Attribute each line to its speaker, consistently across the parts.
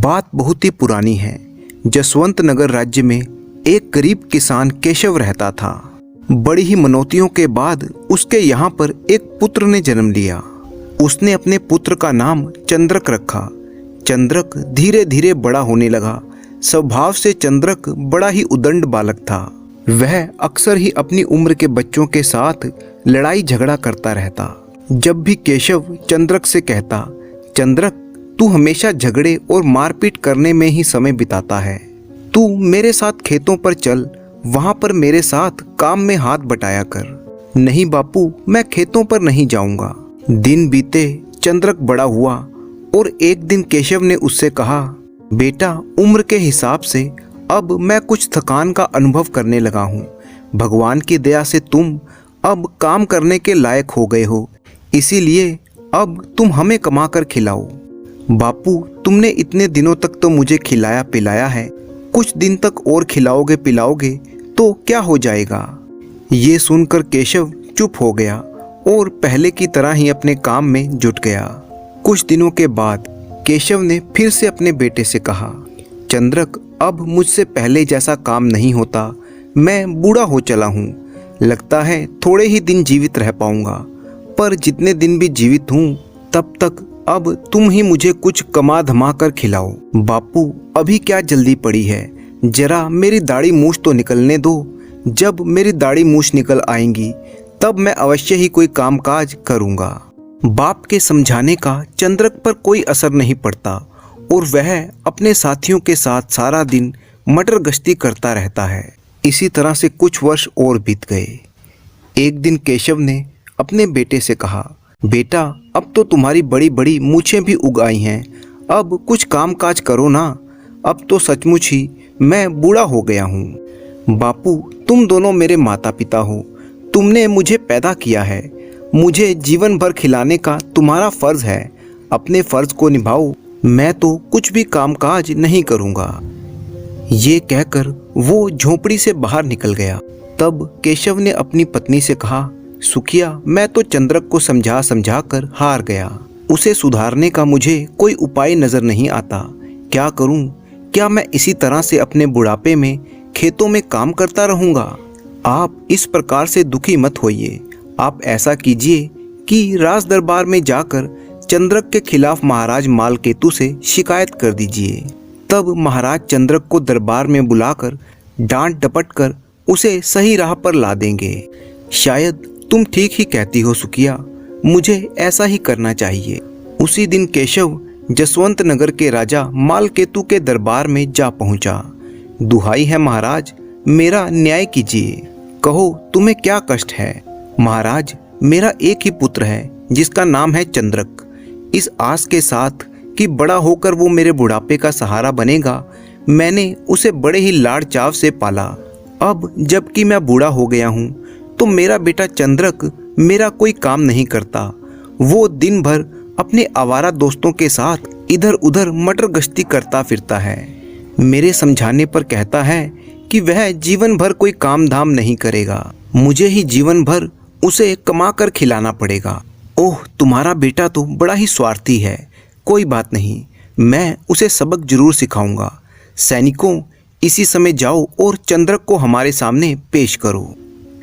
Speaker 1: बात बहुत ही पुरानी है। जसवंत नगर राज्य में एक गरीब किसान केशव रहता था। बड़ी ही मनौतियों के बाद उसके यहाँ पर एक पुत्र ने जन्म लिया। उसने अपने पुत्र का नाम चंद्रक रखा। चंद्रक धीरे धीरे बड़ा होने लगा। स्वभाव से चंद्रक बड़ा ही उदंड बालक था। वह अक्सर ही अपनी उम्र के बच्चों के साथ लड़ाई झगड़ा करता रहता। जब भी केशव चंद्रक से कहता, चंद्रक तू हमेशा झगड़े और मारपीट करने में ही समय बिताता है, तू मेरे साथ खेतों पर चल, वहां पर मेरे साथ काम में हाथ बटाया कर। नहीं बापू, मैं खेतों पर नहीं जाऊंगा। दिन बीते, चंद्रक बड़ा हुआ और एक दिन केशव ने उससे कहा, बेटा उम्र के हिसाब से अब मैं कुछ थकान का अनुभव करने लगा हूँ। भगवान की दया से तुम अब काम करने के लायक हो गए हो, इसीलिए अब तुम हमें कमा कर खिलाओ। बापू तुमने इतने दिनों तक तो मुझे खिलाया पिलाया है, कुछ दिन तक और खिलाओगे पिलाओगे तो क्या हो जाएगा। ये सुनकर केशव चुप हो गया और पहले की तरह ही अपने काम में जुट गया। कुछ दिनों के बाद केशव ने फिर से अपने बेटे से कहा, चंद्रक अब मुझसे पहले जैसा काम नहीं होता, मैं बूढ़ा हो चला हूँ। लगता है थोड़े ही दिन जीवित रह पाऊंगा, पर जितने दिन भी जीवित हूँ तब तक अब तुम ही मुझे कुछ कमा धमा कर खिलाओ। बापू अभी क्या जल्दी पड़ी है, जरा मेरी दाढ़ी मूछ तो निकलने दो। जब मेरी दाढ़ी मूछ निकल आएंगी तब मैं अवश्य ही कोई कामकाज करूँगा। बाप के समझाने का चंद्रक पर कोई असर नहीं पड़ता और वह अपने साथियों के साथ सारा दिन मटर गश्ती करता रहता है। इसी तरह से कुछ वर्ष और बीत गए। एक दिन केशव ने अपने बेटे से कहा, बेटा अब तो तुम्हारी बड़ी बड़ी मूछें भी उग आई हैं, अब कुछ काम काज करो ना। अब तो सचमुच ही मैं बूढ़ा हो गया हूँ। बापू तुम दोनों मेरे माता पिता हो, तुमने मुझे पैदा किया है, मुझे जीवन भर खिलाने का तुम्हारा फर्ज है। अपने फर्ज को निभाओ, मैं तो कुछ भी कामकाज नहीं करूँगा। ये कहकर वो झोपड़ी से बाहर निकल गया। तब केशव ने अपनी पत्नी से कहा, सुखिया मैं तो चंद्रक को समझा समझा कर हार गया, उसे सुधारने का मुझे कोई उपाय नजर नहीं आता। क्या करूं? क्या मैं इसी तरह से अपने बुढ़ापे में खेतों में काम करता रहूंगा? आप इस प्रकार से दुखी मत होइए। आप ऐसा कीजिए कि राज दरबार में जाकर चंद्रक के खिलाफ महाराज मालकेतु से शिकायत कर दीजिए। तब महाराज चंद्रक को दरबार में बुलाकर डांट डपट कर उसे सही राह पर ला देंगे। शायद तुम ठीक ही कहती हो सुखिया, मुझे ऐसा ही करना चाहिए। उसी दिन केशव जसवंत नगर के राजा मालकेतु के दरबार में जा पहुंचा। दुहाई है महाराज, मेरा न्याय कीजिए, कहो तुम्हें क्या कष्ट है। महाराज मेरा एक ही पुत्र है जिसका नाम है चंद्रक। इस आस के साथ कि बड़ा होकर वो मेरे बुढ़ापे का सहारा बनेगा, मैंने उसे बड़े ही लाड़ चाव से पाला। अब जबकि मैं बूढ़ा हो गया हूँ तो मेरा बेटा चंद्रक मेरा कोई काम नहीं करता। वो दिन भर अपने आवारा दोस्तों के साथ इधर उधर मटर गश्ती करता फिरता है। मेरे समझाने पर कहता है कि वह जीवन भर कोई काम धाम नहीं करेगा, मुझे ही जीवन भर उसे कमा कर खिलाना पड़ेगा। ओह तुम्हारा बेटा तो बड़ा ही स्वार्थी है। कोई बात नहीं, मैं उसे सबक जरूर सिखाऊंगा। सैनिकों इसी समय जाओ और चंद्रक को हमारे सामने पेश करो।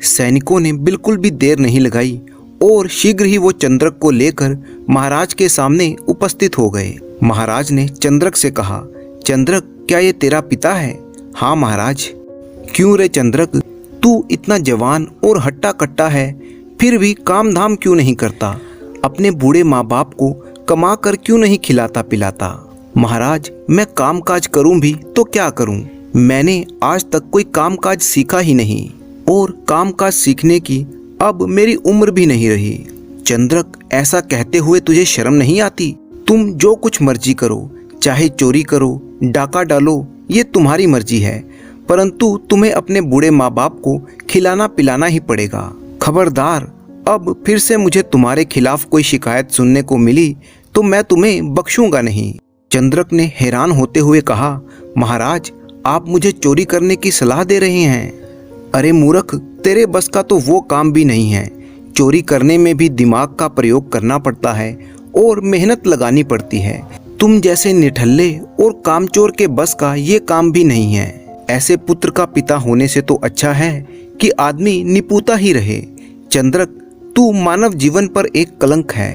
Speaker 1: सैनिकों ने बिल्कुल भी देर नहीं लगाई और शीघ्र ही वो चंद्रक को लेकर महाराज के सामने उपस्थित हो गए। महाराज ने चंद्रक से कहा, चंद्रक क्या ये तेरा पिता है? हाँ महाराज। क्यों रे चंद्रक, तू इतना जवान और हट्टा कट्टा है, फिर भी काम धाम क्यों नहीं करता? अपने बूढ़े माँ बाप को कमा कर क्यों नहीं खिलाता पिलाता? महाराज मैं काम काज करूं भी तो क्या करूं, मैंने आज तक कोई काम काज सीखा ही नहीं और काम काज सीखने की अब मेरी उम्र भी नहीं रही। चंद्रक ऐसा कहते हुए तुझे शर्म नहीं आती? तुम जो कुछ मर्जी करो, चाहे चोरी करो, डाका डालो, ये तुम्हारी मर्जी है, परंतु तुम्हें अपने बूढ़े माँ बाप को खिलाना पिलाना ही पड़ेगा। खबरदार, अब फिर से मुझे तुम्हारे खिलाफ कोई शिकायत सुनने को मिली तो मैं तुम्हें बख्शूंगा नहीं। चंद्रक ने हैरान होते हुए कहा, महाराज आप मुझे चोरी करने की सलाह दे रहे हैं? अरे मूर्ख, तेरे बस का तो वो काम भी नहीं है। चोरी करने में भी दिमाग का प्रयोग करना पड़ता है और मेहनत लगानी पड़ती है। तुम जैसे निठल्ले और कामचोर के बस का ये काम भी नहीं है। ऐसे पुत्र का पिता होने से तो अच्छा है कि आदमी निपुता ही रहे। चंद्रक, तू मानव जीवन पर एक कलंक है।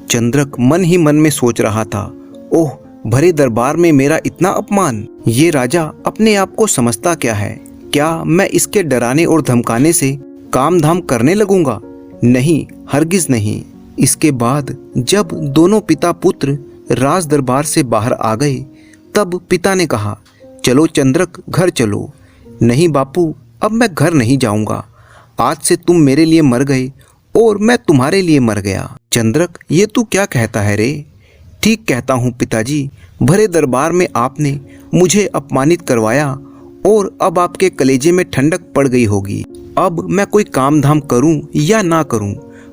Speaker 1: चंद्रक मन ही मन में सोच रहा था, ओह, भरे दरबार में मेरा इतना अपमान। ये राजा अपने आप को समझता क्या है? क्या मैं इसके डराने और धमकाने से काम धाम करने लगूंगा? नहीं, हरगिज नहीं। इसके बाद जब दोनों पिता पुत्र राज दरबार से बाहर आ गए, तब पिता ने कहा, चलो चंद्रक, घर चलो। नहीं बापू, अब मैं घर नहीं जाऊंगा। आज से तुम मेरे लिए मर गए और मैं तुम्हारे लिए मर गया। चंद्रक, ये तू क्या कहता है रे? ठीक कहता हूँ पिताजी। भरे दरबार में आपने मुझे अपमानित करवाया और अब आपके कलेजे में ठंडक पड़ गई होगी। अब मैं कोई काम धाम करूं या ना करूं,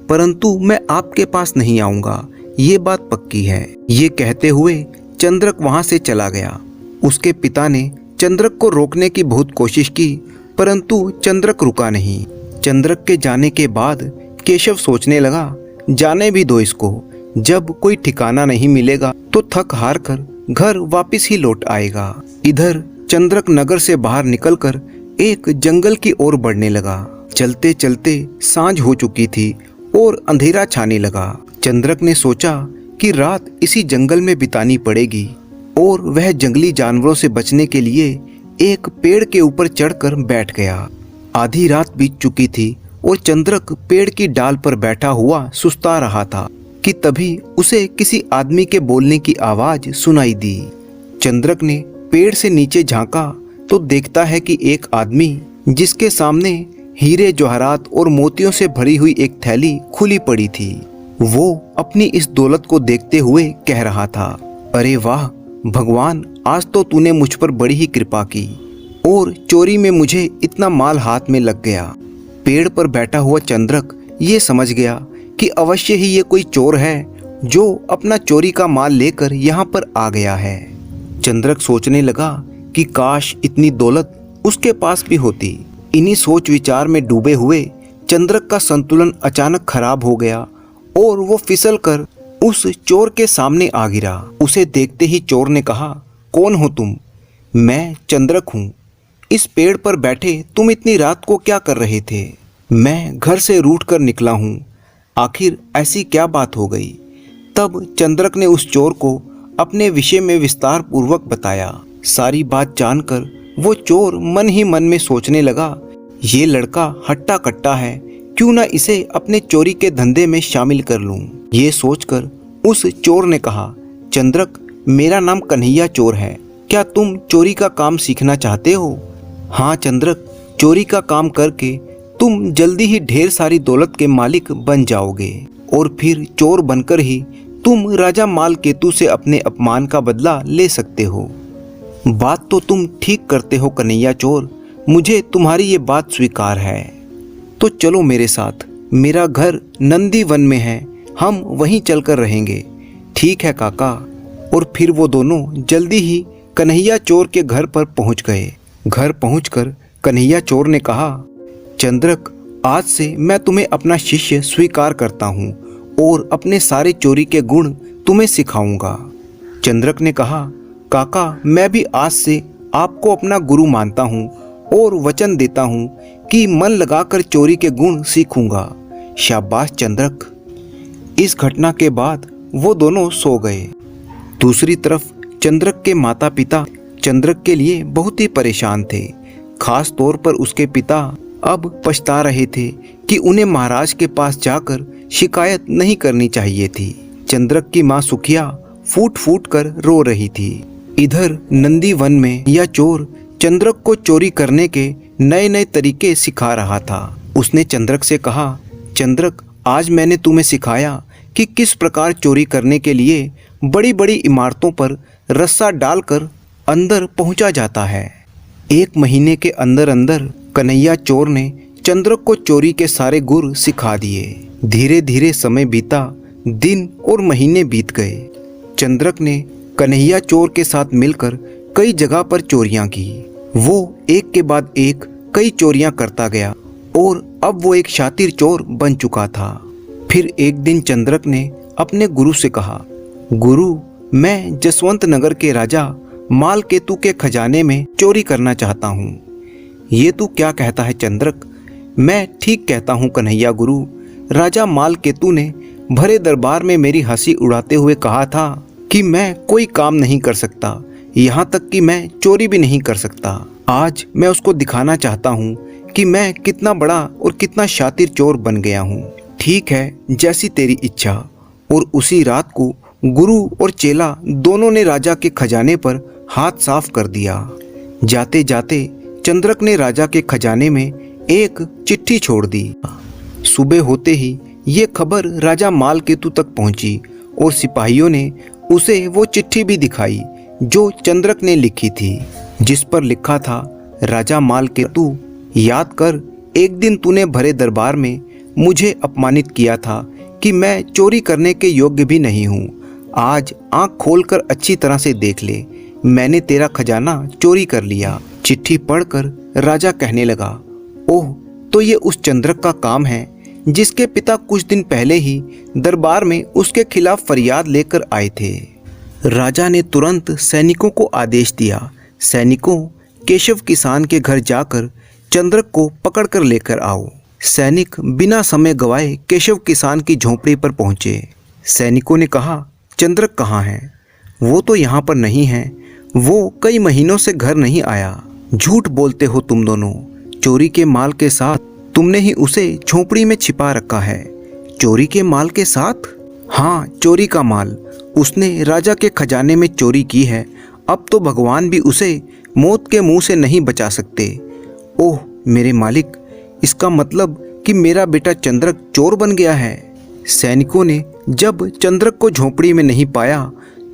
Speaker 1: परंतु मैं आपके पास नहीं आऊंगा, ये बात पक्की है। ये कहते हुए चंद्रक वहां से चला गया। उसके पिता ने चंद्रक को रोकने की बहुत कोशिश की, परंतु चंद्रक रुका नहीं। चंद्रक के जाने के बाद केशव सोचने लगा, जाने भी दो इसको, जब कोई ठिकाना नहीं मिलेगा तो थक हार कर घर वापस ही लौट आएगा। इधर चंद्रक नगर से बाहर निकलकर एक जंगल की ओर बढ़ने लगा। चलते चलते सांझ हो चुकी थी और अंधेरा छाने लगा। चंद्रक ने सोचा कि रात इसी जंगल में बितानी पड़ेगी और वह जंगली जानवरों से बचने के लिए एक पेड़ के ऊपर चढ़कर बैठ गया। आधी रात बीत चुकी थी और चंद्रक पेड़ की डाल पर बैठा हुआ सुस्ता रहा था कि तभी उसे किसी आदमी के बोलने की आवाज सुनाई दी। चंद्रक ने पेड़ से नीचे झांका तो देखता है कि एक आदमी, जिसके सामने हीरे जवाहरात और मोतियों से भरी हुई एक थैली खुली पड़ी थी, वो अपनी इस दौलत को देखते हुए कह रहा था, अरे वाह भगवान, आज तो तूने मुझ पर बड़ी ही कृपा की और चोरी में मुझे इतना माल हाथ में लग गया। पेड़ पर बैठा हुआ चंद्रक ये समझ गया कि अवश्य ही ये कोई चोर है जो अपना चोरी का माल लेकर यहाँ पर आ गया है। चंद्रक सोचने लगा कि काश इतनी दौलत उसके पास भी होती। इन्हीं सोच विचार में डूबे हुए चंद्रक का संतुलन अचानक खराब हो गया और वो फिसल कर उस चोर के सामने आ गिरा। उसे देखते ही चोर ने कहा, कौन हो तुम? मैं चंद्रक हूँ। इस पेड़ पर बैठे तुम इतनी रात को क्या कर रहे थे? मैं घर से रूठ कर निकला हूँ। आखिर ऐसी क्या बात हो गई? तब चंद्रक ने उस चोर को अपने विषय में विस्तार पूर्वक बताया। सारी बात जानकर वो चोर मन ही मन में सोचने लगा, ये लड़का हट्टा कट्टा है, क्यों ना इसे अपने चोरी के धंधे में शामिल कर लूं। ये सोचकर उस चोर ने कहा, चंद्रक, मेरा नाम कन्हैया चोर है, क्या तुम चोरी का काम सीखना चाहते हो? हाँ चंद्रक, चोरी का काम करके तुम जल्दी ही ढेर सारी दौलत के मालिक बन जाओगे और फिर चोर बनकर ही तुम राजा मालकेतु से अपने अपमान का बदला ले सकते हो। बात तो तुम ठीक करते हो कन्हैया चोर, मुझे तुम्हारी ये बात स्वीकार है। तो चलो मेरे साथ, मेरा घर नंदी वन में है, हम वहीं चलकर रहेंगे। ठीक है काका। और फिर वो दोनों जल्दी ही कन्हैया चोर के घर पर पहुंच गए। घर पहुंचकर कन्हैया चोर ने कहा, चंद्रक, आज से मैं तुम्हें अपना शिष्य स्वीकार करता हूँ और अपने सारे चोरी के गुण तुम्हें सिखाऊंगा। चंद्रक ने कहा, काका, मैं भी आज से आपको अपना गुरु मानता हूँ और वचन देता हूँ कि मन लगाकर चोरी के गुण सीखूंगा। शाबाश चंद्रक। इस घटना के बाद वो दोनों सो गए। दूसरी तरफ चंद्रक के माता पिता चंद्रक के लिए बहुत ही परेशान थे। खास तौर पर उसके पिता अब पछता रहे थे कि उन्हें महाराज के पास जाकर शिकायत नहीं करनी चाहिए थी। चंद्रक की माँ सुखिया फूट फूट कर रो रही थी। इधर नंदी वन में यह चोर चंद्रक को चोरी करने के नए नए तरीके सिखा रहा था। उसने चंद्रक से कहा, चंद्रक, आज मैंने तुम्हें सिखाया कि किस प्रकार चोरी करने के लिए बड़ी बड़ी इमारतों पर रस्सा डालकर अंदर पहुंचा जाता है। 1 महीने के अंदर अंदर कन्हैया चोर ने चंद्रक को चोरी के सारे गुर सिखा दिए। धीरे धीरे समय बीता, दिन और महीने बीत गए। चंद्रक ने कन्हैया चोर के साथ मिलकर कई जगह पर चोरियां की। वो एक के बाद एक कई चोरियां करता गया और अब वो एक शातिर चोर बन चुका था। फिर एक दिन चंद्रक ने अपने गुरु से कहा, गुरु, मैं जसवंत नगर के राजा मालकेतु के खजाने में चोरी करना चाहता हूँ। ये तू क्या कहता है चंद्रक? मैं ठीक कहता हूँ कन्हैया गुरु। राजा मालकेतु ने भरे दरबार में मेरी हंसी उड़ाते हुए कहा था कि मैं कोई काम नहीं कर सकता, यहाँ तक कि मैं चोरी भी नहीं कर सकता। आज मैं उसको दिखाना चाहता हूँ कि मैं कितना बड़ा और कितना शातिर चोर बन गया हूँ। ठीक है, जैसी तेरी इच्छा। और उसी रात को गुरु और चेला दोनों ने राजा के खजाने पर हाथ साफ कर दिया। जाते जाते चंद्रक ने राजा के खजाने में एक चिट्ठी छोड़ दी। सुबह होते ही ये खबर राजा मालकेतु तक पहुंची और सिपाहियों ने उसे वो चिट्ठी भी दिखाई जो चंद्रक ने लिखी थी, जिस पर लिखा था, राजा मालकेतु, याद कर एक दिन तूने भरे दरबार में मुझे अपमानित किया था कि मैं चोरी करने के योग्य भी नहीं हूँ। आज आंख खोलकर अच्छी तरह से देख ले, मैंने तेरा खजाना चोरी कर लिया। चिट्ठी पढ़कर राजा कहने लगा, ओह, तो ये उस चंद्रक का काम है जिसके पिता कुछ दिन पहले ही दरबार में उसके खिलाफ फरियाद लेकर आए थे। राजा ने तुरंत सैनिकों को आदेश दिया, सैनिकों, केशव किसान के घर जाकर चंद्रक को पकड़कर लेकर आओ। सैनिक बिना समय गवाए केशव किसान की झोंपड़ी पर पहुंचे। सैनिकों ने कहा, चंद्रक कहाँ है? वो तो यहाँ पर नहीं है, वो कई महीनों से घर नहीं आया। झूठ बोलते हो तुम दोनों, चोरी के माल के साथ तुमने ही उसे झोंपड़ी में छिपा रखा है। चोरी के माल के साथ? हाँ, चोरी का माल। उसने राजा के खजाने में चोरी की है। अब तो भगवान भी उसे मौत के मुंह से नहीं बचा सकते। ओह मेरे मालिक, इसका मतलब कि मेरा बेटा चंद्रक चोर बन गया है। सैनिकों ने जब चंद्रक को झोंपड़ी में नहीं पाया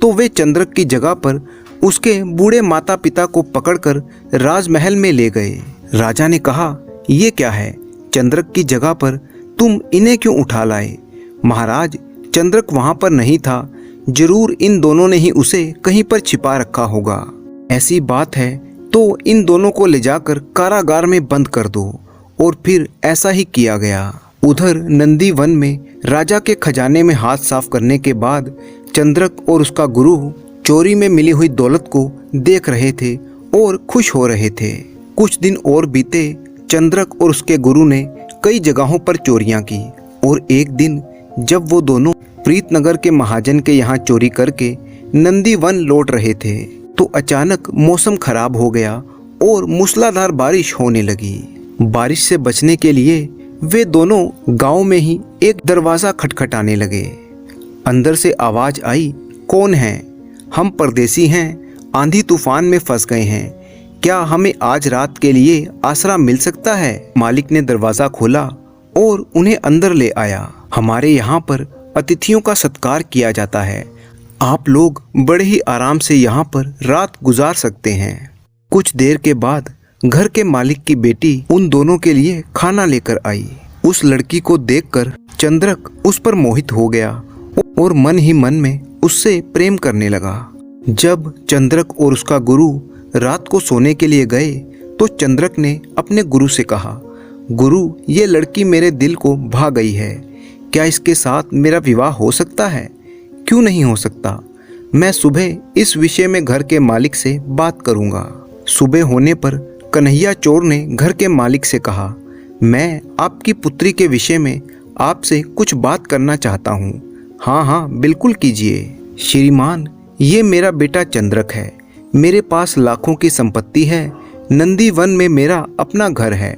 Speaker 1: तो वे चंद्रक की जगह पर उसके बूढ़े माता पिता को पकड़कर राजमहल में ले गए। राजा ने कहा, ये क्या है? चंद्रक की जगह पर तुम इन्हें क्यों उठा लाए? महाराज, चंद्रक वहां पर नहीं था, जरूर इन दोनों ने ही उसे कहीं पर छिपा रखा होगा। ऐसी बात है तो इन दोनों को ले जाकर कारागार में बंद कर दो। और फिर ऐसा ही किया गया। उधर नंदी वन में राजा के खजाने में हाथ साफ करने के बाद चंद्रक और उसका गुरु चोरी में मिली हुई दौलत को देख रहे थे और खुश हो रहे थे। कुछ दिन और बीते। चंद्रक और उसके गुरु ने कई जगहों पर चोरियां की और एक दिन जब वो दोनों प्रीतनगर के महाजन के यहाँ चोरी करके नंदी वन लौट रहे थे तो अचानक मौसम खराब हो गया और मूसलाधार बारिश होने लगी। बारिश से बचने के लिए वे दोनों गांव में ही एक दरवाज़ा खटखटाने लगे। अंदर से आवाज़ आई, कौन है? हम परदेसी हैं, आंधी तूफान में फंस गए हैं, क्या हमें आज रात के लिए आसरा मिल सकता है? मालिक ने दरवाज़ा खोला और उन्हें अंदर ले आया। हमारे यहाँ पर अतिथियों का सत्कार किया जाता है, आप लोग बड़े ही आराम से यहाँ पर रात गुजार सकते हैं। कुछ देर के बाद घर के मालिक की बेटी उन दोनों के लिए खाना लेकर आई। उस लड़की को देखकर चंद्रक उस पर मोहित हो गया और मन ही मन में उससे प्रेम करने लगा। जब चंद्रक और उसका गुरु रात को सोने के लिए गए तो चंद्रक ने अपने गुरु से कहा, गुरु, ये लड़की मेरे दिल को भा गई है, क्या इसके साथ मेरा विवाह हो सकता है? क्यों नहीं हो सकता? मैं सुबह इस विषय में घर के मालिक से बात करूंगा। सुबह होने पर कन्हैया चोर ने घर के मालिक से कहा, मैं आपकी पुत्री के विषय में आपसे कुछ बात करना चाहता हूँ। हाँ हाँ, बिल्कुल कीजिए। श्रीमान, ये मेरा बेटा चंद्रक है, मेरे पास लाखों की संपत्ति है, नंदी वन में मेरा अपना घर है।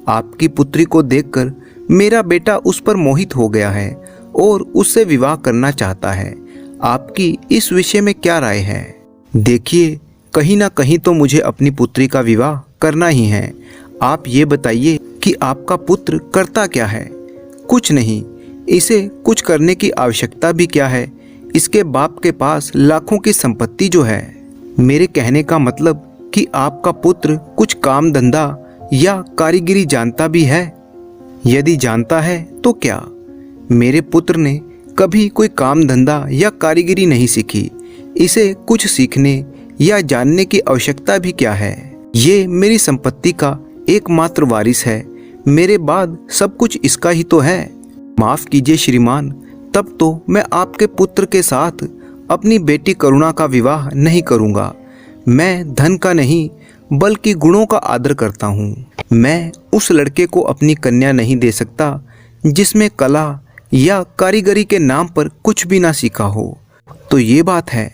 Speaker 1: आपकी पुत्री को देखकर मेरा बेटा उस पर मोहित हो गया है और उससे विवाह करना चाहता है। आपकी इस विषय में क्या राय है? देखिए, कहीं ना कहीं तो मुझे अपनी पुत्री का विवाह करना ही है। आप ये बताइए कि आपका पुत्र करता क्या है? कुछ नहीं, इसे कुछ करने की आवश्यकता भी क्या है? इसके बाप के पास लाखों की संपत्ति जो है। मेरे कहने का मतलब कि आपका पुत्र कुछ काम धंधा या कारीगरी जानता भी है? यदि जानता है तो क्या? मेरे पुत्र ने कभी कोई काम धंधा या कारीगरी नहीं सीखी। इसे कुछ सीखने या जानने की आवश्यकता भी क्या है? ये मेरी संपत्ति का एकमात्र वारिस है, मेरे बाद सब कुछ इसका ही तो है। माफ कीजिए श्रीमान, तब तो मैं आपके पुत्र के साथ अपनी बेटी करुणा का विवाह नहीं करूँगा। मैं धन का नहीं बल्कि गुणों का आदर करता हूँ। मैं उस लड़के को अपनी कन्या नहीं दे सकता जिसमें कला या कारीगरी के नाम पर कुछ भी ना सीखा हो। तो ये बात है।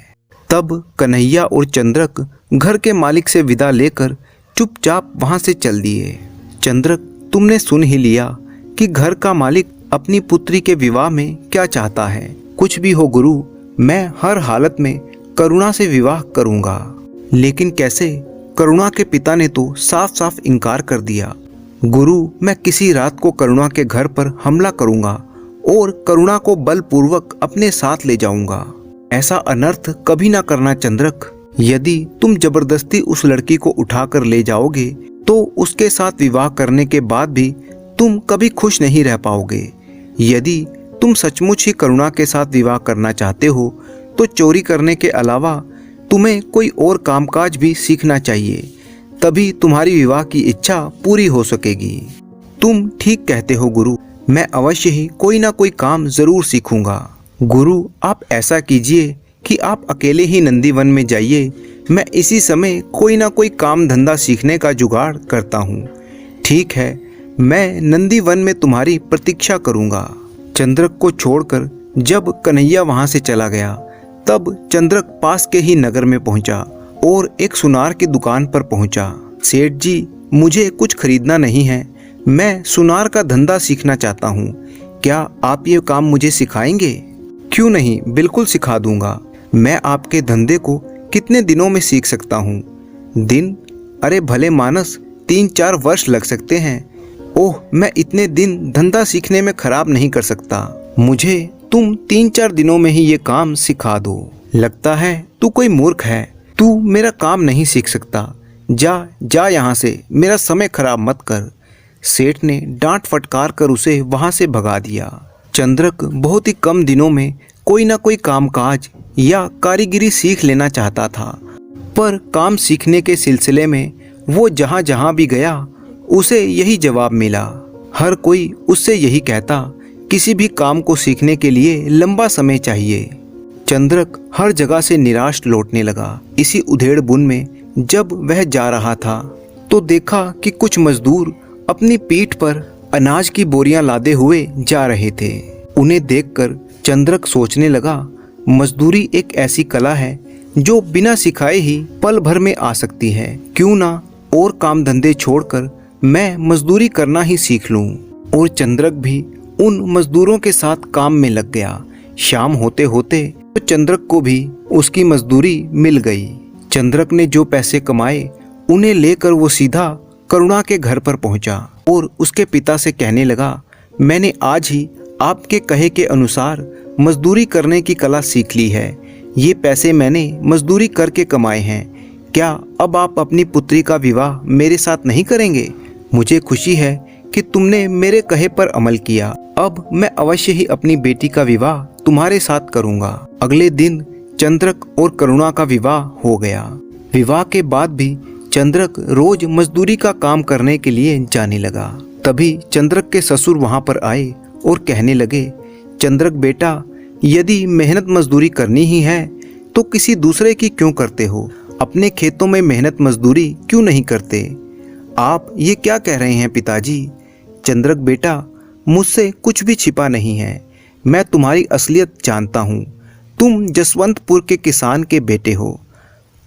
Speaker 1: तब कन्हैया और चंद्रक घर के मालिक से विदा लेकर चुपचाप वहाँ से चल दिए। चंद्रक, तुमने सुन ही लिया कि घर का मालिक अपनी पुत्री के विवाह में क्या चाहता है। कुछ भी हो गुरु, मैं हर हालत में करुणा से विवाह करूँगा। लेकिन कैसे? करुणा के पिता ने तो साफ साफ इनकार कर दिया। गुरु, मैं किसी रात को करुणा के घर पर हमला करूँगा और करुणा को बलपूर्वक अपने साथ ले जाऊँगा। ऐसा अनर्थ कभी ना करना चंद्रक। यदि तुम जबरदस्ती उस लड़की को उठाकर ले जाओगे तो उसके साथ विवाह करने के बाद भी तुम कभी खुश नहीं रह पाओगे। यदि तुम सचमुच ही करुणा के साथ विवाह करना चाहते हो तो चोरी करने के अलावा तुम्हें कोई और कामकाज भी सीखना चाहिए, तभी तुम्हारी विवाह की इच्छा पूरी हो सकेगी। तुम ठीक कहते हो गुरु, मैं अवश्य ही कोई ना कोई काम जरूर सीखूंगा। गुरु, आप ऐसा कीजिए कि आप अकेले ही नंदीवन में जाइए। मैं इसी समय कोई ना कोई काम धंधा सीखने का जुगाड़ करता हूँ। ठीक है, मैं नंदीवन में तुम्हारी प्रतीक्षा करूँगा। चंद्रक को छोड़कर जब कन्हैया वहाँ से चला गया तब चंद्रक पास के ही नगर में पहुँचा और एक सुनार की दुकान पर पहुँचा। सेठ जी, मुझे कुछ खरीदना नहीं है, मैं सुनार का धंधा सीखना चाहता हूँ। क्या आप ये काम मुझे सिखाएंगे? क्यों नहीं, बिल्कुल सिखा दूंगा। मैं आपके धंधे को कितने दिनों में सीख सकता हूँ? दिन? अरे भले मानस 3-4 वर्ष लग सकते हैं। ओह, मैं इतने दिन धंधा सीखने में खराब नहीं कर सकता। मुझे तुम 3-4 दिनों में ही ये काम सिखा दो। लगता है तू कोई मूर्ख है, तू मेरा काम नहीं सीख सकता। जा जा यहाँ से, मेरा समय खराब मत कर। सेठ ने डांट फटकार कर उसे वहाँ से भगा दिया। चंद्रक बहुत ही कम दिनों में कोई ना कोई कामकाज या कारीगरी सीख लेना चाहता था, पर काम सीखने के सिलसिले में वो जहाँ जहाँ भी गया उसे यही जवाब मिला। हर कोई उससे यही कहता, किसी भी काम को सीखने के लिए लंबा समय चाहिए। चंद्रक हर जगह से निराश लौटने लगा। इसी उधेड़-बुन में जब वह जा रहा था तो देखा कि कुछ मजदूर अपनी पीठ पर अनाज की बोरियां लादे हुए जा रहे थे। उन्हें देखकर चंद्रक सोचने लगा, मजदूरी एक ऐसी कला है जो बिना सिखाए ही पल भर में आ सकती है। क्यों ना और काम धंधे छोड़कर मैं मजदूरी करना ही सीख लूं। और चंद्रक भी उन मजदूरों के साथ काम में लग गया। शाम होते होते तो चंद्रक को भी उसकी मजदूरी मिल गई। चंद्रक ने जो पैसे कमाए उन्हें लेकर वो सीधा करुणा के घर पर पहुंचा और उसके पिता से कहने लगा, मैंने आज ही आपके कहे के अनुसार मजदूरी करने की कला सीख ली है। ये पैसे मैंने मजदूरी करके कमाए हैं। क्या अब आप अपनी पुत्री का विवाह मेरे साथ नहीं करेंगे? मुझे खुशी है कि तुमने मेरे कहे पर अमल किया। अब मैं अवश्य ही अपनी बेटी का विवाह तुम्हारे साथ करूंगा। अगले दिन चंद्रक और करुणा का विवाह हो गया। विवाह के बाद भी चंद्रक रोज मजदूरी का काम करने के लिए जाने लगा। तभी चंद्रक के ससुर वहां पर आए और कहने लगे, चंद्रक बेटा, यदि मेहनत मजदूरी करनी ही है तो किसी दूसरे की क्यों करते हो? अपने खेतों में मेहनत मजदूरी क्यों नहीं करते? आप ये क्या कह रहे हैं पिताजी? चंद्रक बेटा, मुझसे कुछ भी छिपा नहीं है। मैं तुम्हारी असलियत जानता हूँ। तुम जसवंतपुर के किसान के बेटे हो।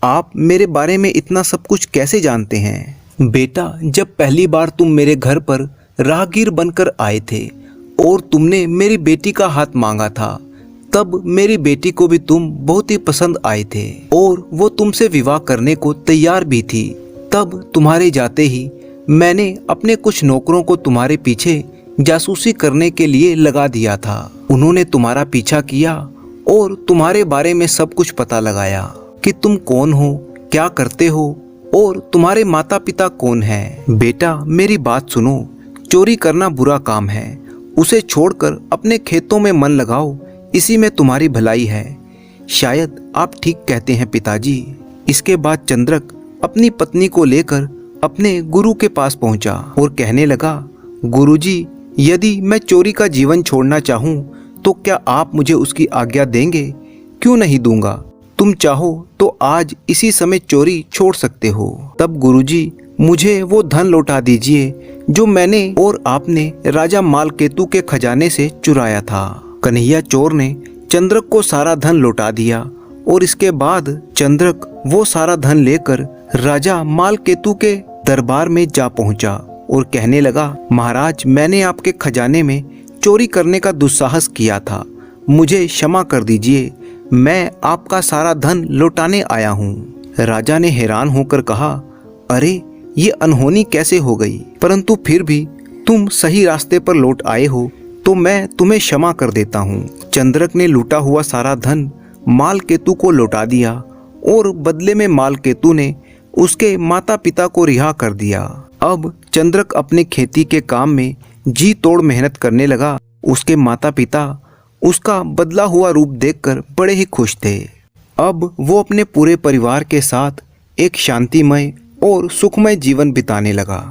Speaker 1: आप मेरे बारे में इतना सब कुछ कैसे जानते हैं? बेटा, जब पहली बार तुम मेरे घर पर राहगीर बनकर आए थे और तुमने मेरी बेटी का हाथ मांगा था, तब मेरी बेटी को भी तुम बहुत ही पसंद आए थे और वो तुमसे विवाह करने को तैयार भी थी। तब तुम्हारे जाते ही मैंने अपने कुछ नौकरों को तुम्हारे पीछे जासूसी करने के लिए लगा दिया था। उन्होंने तुम्हारा पीछा किया और तुम्हारे बारे में सब कुछ पता लगाया कि तुम कौन हो, क्या करते हो और तुम्हारे माता पिता कौन हैं। बेटा, मेरी बात सुनो। चोरी करना बुरा काम है, उसे छोड़कर अपने खेतों में मन लगाओ, इसी में तुम्हारी भलाई है। शायद आप ठीक कहते हैं पिताजी। इसके बाद चंद्रक अपनी पत्नी को लेकर अपने गुरु के पास पहुंचा और कहने लगा, गुरुजी, यदि मैं चोरी का जीवन छोड़ना चाहूं तो क्या आप मुझे उसकी आज्ञा देंगे? क्यों नहीं दूंगा। तुम चाहो तो आज इसी समय चोरी छोड़ सकते हो। तब गुरुजी मुझे वो धन लौटा दीजिए जो मैंने और आपने राजा मालकेतु के खजाने से चुराया था। कन्हैया चोर ने चंद्रक को सारा धन लौटा दिया और इसके बाद चंद्रक वो सारा धन लेकर राजा मालकेतु के दरबार में जा पहुंचा और कहने लगा, महाराज, मैंने आपके खजाने में चोरी करने का दुस्साहस किया था, मुझे क्षमा कर दीजिए, मैं आपका सारा धन लौटाने आया हूँ। राजा ने हैरान होकर कहा, अरे ये अनहोनी कैसे हो गई, परंतु फिर भी तुम सही रास्ते पर लौट आए हो तो मैं तुम्हें क्षमा कर देता हूँ। चंद्रक ने लूटा हुआ सारा धन मालकेतु को लौटा दिया और बदले में मालकेतु ने उसके माता पिता को रिहा कर दिया। अब चंद्रक अपने खेती के काम में जी तोड़ मेहनत करने लगा। उसके माता पिता उसका बदला हुआ रूप देखकर बड़े ही खुश थे। अब वो अपने पूरे परिवार के साथ एक शांतिमय और सुखमय जीवन बिताने लगा।